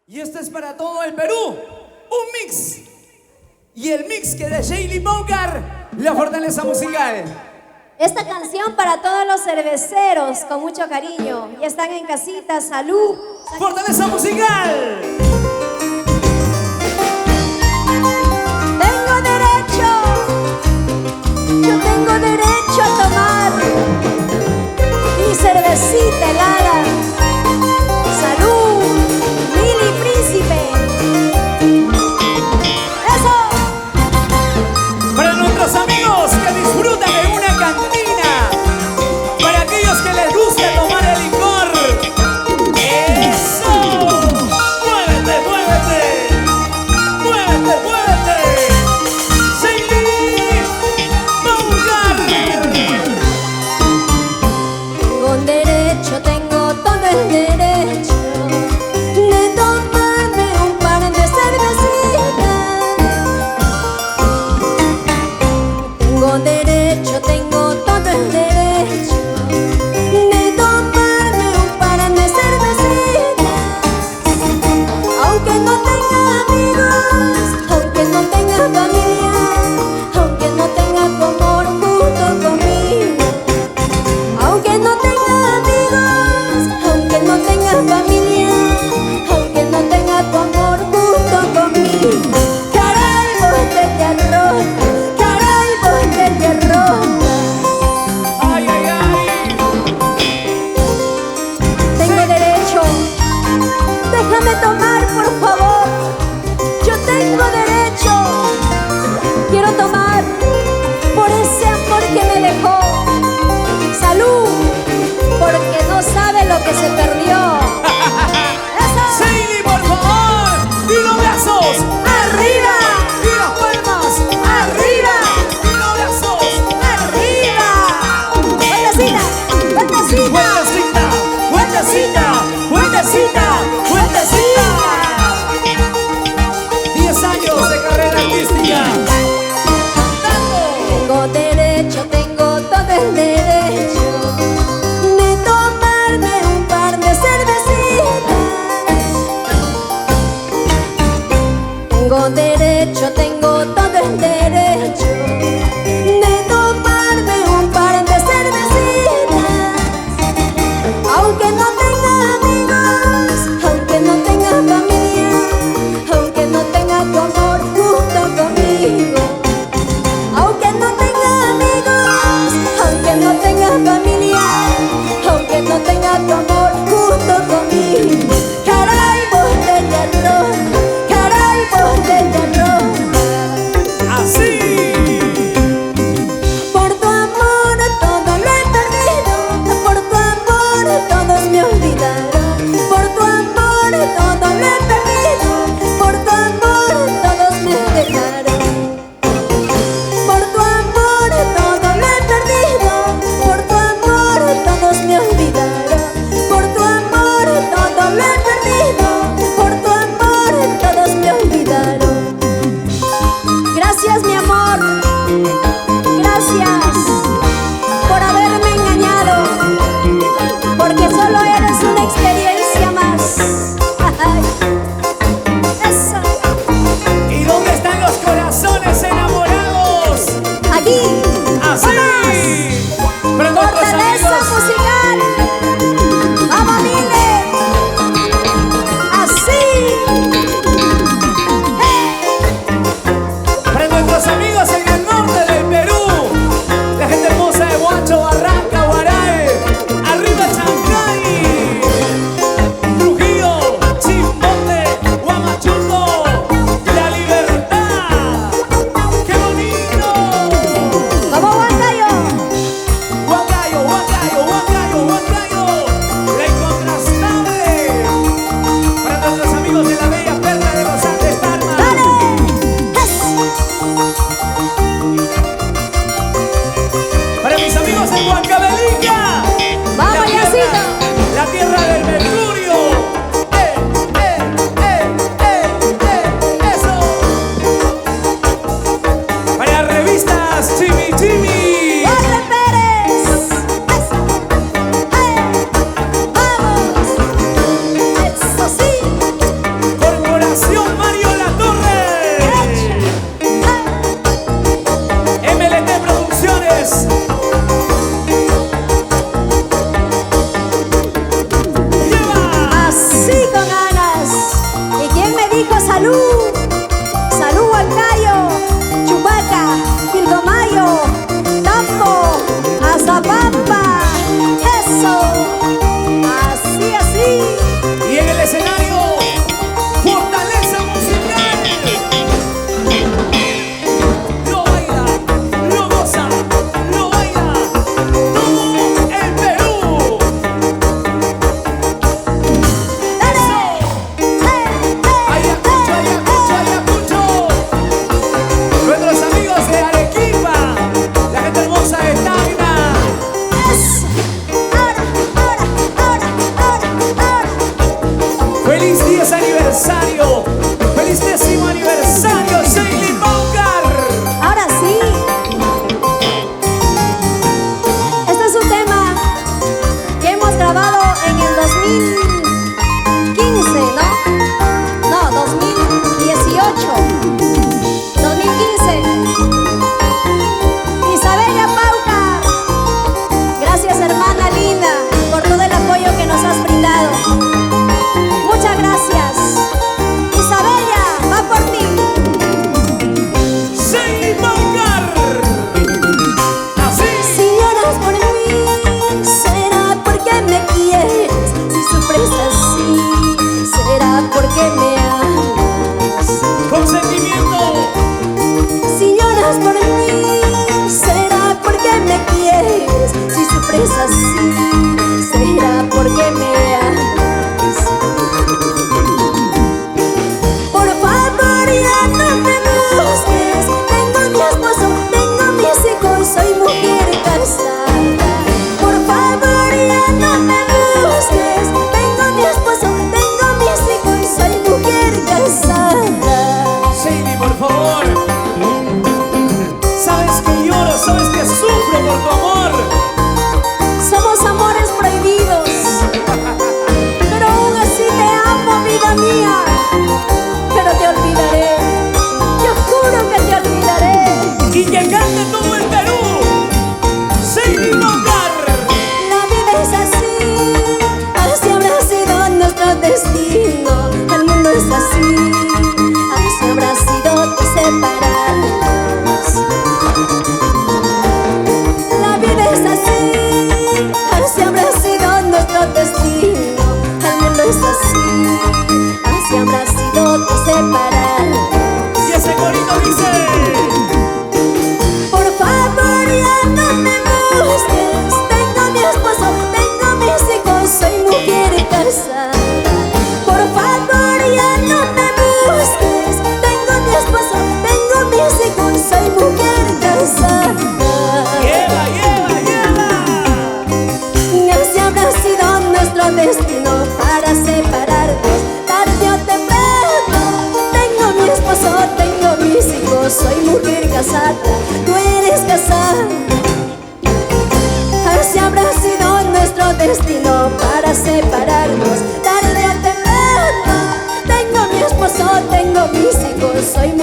Y este es para todo el Perú, un mix. Y el mix que de Shaylee Bogart, la fortaleza musical. Esta canción para todos los cerveceros, con mucho cariño. Ya están en casita, salud. Fortaleza musical. Tengo derecho, yo tengo derecho a tomar mi cervecita helada. Salud, Lili Príncipe. Eso. Para nuestros amigos que disfrutan en una cantina, para aquellos que les gusta tomar el licor. ¡Eso! ¡Muévete, muévete! ¡Muévete, muévete! ¡Shaylee Bogart! Tengo derecho, tengo todo el derecho de tomarme un par de cervecitas. Tengo derecho, tengo todo el derecho de tomarme un par de cervecitas. Aunque no tenga amigos, aunque no tenga familia, aunque no tenga tu amor junto conmigo. Aunque no tenga amigos, aunque no tenga familia, aunque no tenga tu amor junto conmigo. Caray, botella rota, caray, botella rota. ¡Ay, ay, ay! Tengo derecho, déjame tomar por favor. Yo tengo derecho, quiero tomar por ese amor que me dejó. Salud, porque no sabe lo que se perdió. ¡Eso! ¡Shaylee, por favor! ¡Y los brazos arriba! ¡Y las palmas arriba! ¡Y los brazos arriba! ¡Vueltecita! ¡Vueltecita! ¡Vueltecita! ¡Vueltecita! ¡Vueltecita! 10 años de carrera artística. Tengo derecho, tengo todo el derecho de tomarme un par de cervecitas. Tengo derecho, tengo todo el derecho de tomarme un par de cervecitas. Aunque no tenga amigos, aunque no tenga familia, aunque no tenga tu amor junto conmigo. Aunque no tenga amigos, aunque no tenga familia, aunque no tenga tu amor junto conmigo. Caray, botella rota, caray, botella rota.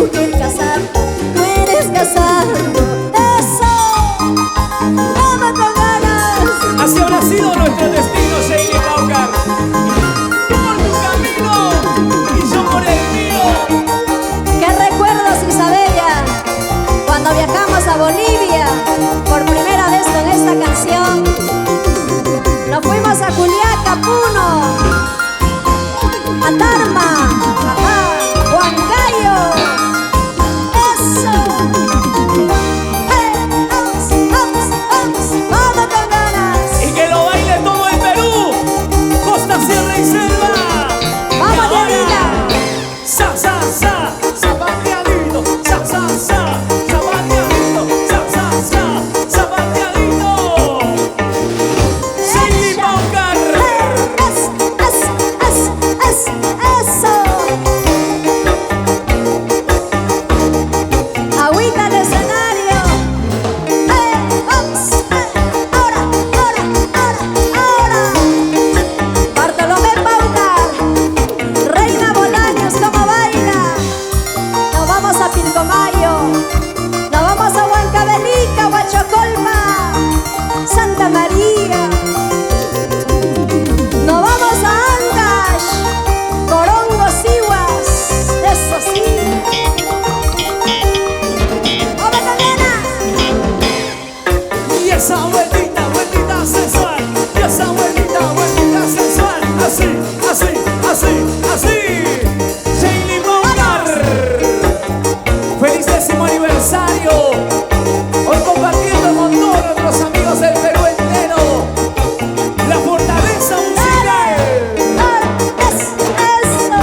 mujer casada, tú eres casado. Eso, vamos con ganas. Así habrá sido nuestro destino, Sheila Paucar. Tú por tu camino y yo por el mío. ¿Qué recuerdos, Isabella, cuando viajamos a Bolivia por primera vez con esta canción? Nos fuimos a Juliaca, Puno, a Tarma, ajá, Huancayo. Eso. Vamos con ganas. Y que lo baile todo el Perú, costa, sierra y selva. Vamos, Dianita. Sa, sa, sa, zapateadito, sa, sa, sa, zapateadito, sa, sa, sa, zapateadito. Sheila Paucar. Eso. Agüita al escenario. Vamos. Ahora. Bartolomé Paucar, Reina Bolaños, ¿cómo baila? Nos vamos a Pilcomayo, nos vamos a Huancavelica, Huachocolma, Santa María. Nos vamos a Ancash, Corongo, Sihuas. Eso sí. ¡Vamos, Tatiana! Y esa vueltita sensual, y esa vueltita sensual, así, Sheila Paucar. Feliz 10º aniversario, hoy compartiendo con todos nuestros amigos del Perú entero, la fortaleza musical. Eso.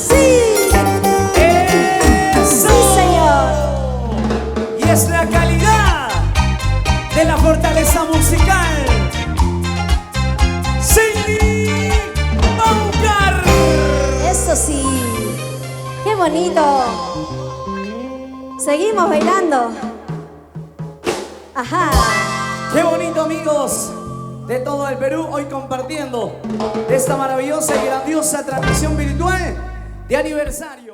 Sí. ¡Eso! Sí, señor. Y es la calidad de la fortaleza musical. Sheila Paucar. Eso sí. Qué bonito. Seguimos bailando. Ajá. Qué bonito, amigos de todo el Perú, hoy compartiendo esta maravillosa y grandiosa transmisión virtual de aniversario.